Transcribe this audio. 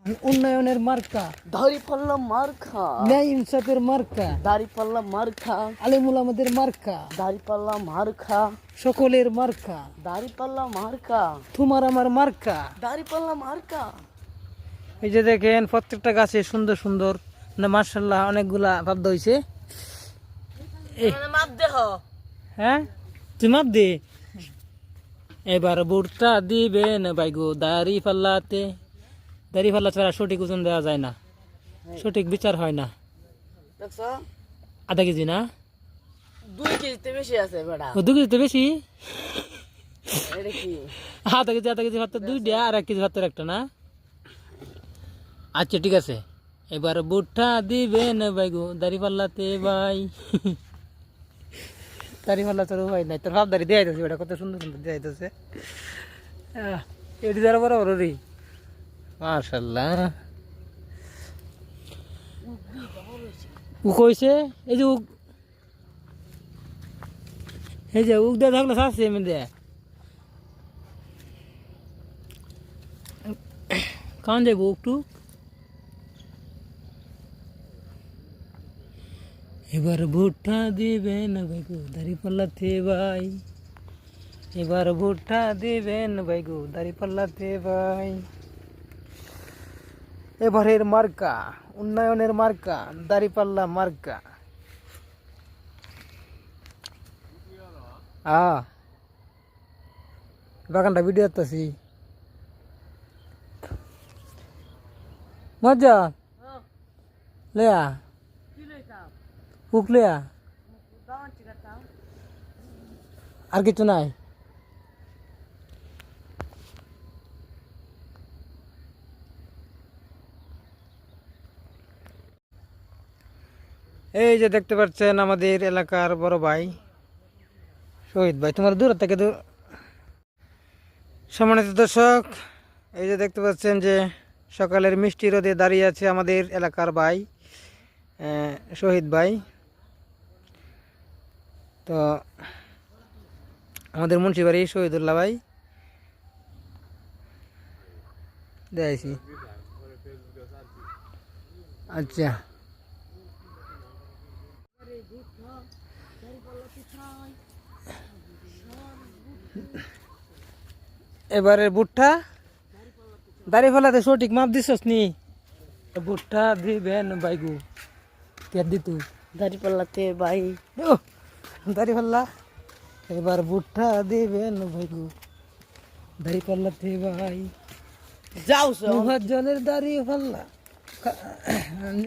উন্নয়নের মার্কা, দাড়িপাল্লা মার্কা, ন্যায় ইনসাফের মার্কা, দাড়িপাল্লা মার্কা, আলেমুল আমাদের মার্কা, দাড়িপাল্লা মার্কা, সকলের মার্কা, দাড়িপাল্লা মার্কা, তোমার আমার মার্কা। দাড়িপাল্লা মার্কা। এই যে দেখেন প্রত্যেকটা গাছে সুন্দর সুন্দর না মাশাআল্লাহ অনেকগুলা পাবদা হইছে। মাপ দেহ। হ্যাঁ তুই মাপ দে। এবার বুটটা দিবেন বাইগো দাড়ি পাল্লাতে। দাড়ি পাল্লা ছাড়া সঠিক ওজন দেওয়া যায় না, সঠিক বিচার হয় না। দেখছো আধা কেজি না, 2 কেজিতে বেশি আছে বেটা। ও 2 কেজিতে বেশি। এটা কি আধা কেজি ভাতের 2টা আর 1 কেজি ভাতের একটা না। আচ্ছা ঠিক আছে, এবার বুটটা দিবেন বাইগো দাড়ি পাল্লাতে ভাই। দাড়ি পাল্লা তোর ভাই নাই, তোর ভাব দাড়ি দেওয়া যাচ্ছে, ওটা কত সুন্দর সুন্দর দেওয়া যাচ্ছে। এটি যারা বড় বড় রে মাশাআল্লাহ। উক হয়েছে, এই যে উক, এই যে উক দেওয়া থাকলে শাস্তি এমনি দেয় কান যাবো একটু। এবার ভুট্টা দিবেন ভাইগো দাড়ি পাল্লাতে ভাই। এবার ভুট্টা দিবেন ভাইগো দাড়ি পাল্লাতে ভাই। এবারের মার্কা, উন্নয়নের মার্কা, দাড়ি পাল্লা মার্কা। বাগানটা ভিডিও করতেছি মজা লেয়া উক লেয়া আর কিছু নাই। এই যে দেখতে পাচ্ছেন আমাদের এলাকার বড় ভাই শহীদ ভাই, তোমার দূর থেকে দূর। সম্মানিত দর্শক, এই যে দেখতে পাচ্ছেন যে সকালের মিষ্টি রোদে দাঁড়িয়ে আছে আমাদের এলাকার ভাই শহীদ ভাই। তো আমাদের মুন্সিবাড়ি শহীদুল্লাহ ভাই দেখছি। আচ্ছা এবারে ভুট্টা দাড়ি ফেলাতে সঠিক মাপ দিছস নি। ভুট্টা দিবেন বাইগু কে দিত দাড়িপাল্লাতে ভাই। ও দাড়ি পাল্লা। এবার ভুট্টা দিবেন বাইগু দাড়ি পাল্লাতে ভাই। যাও জনের দাড়ি পাল্লা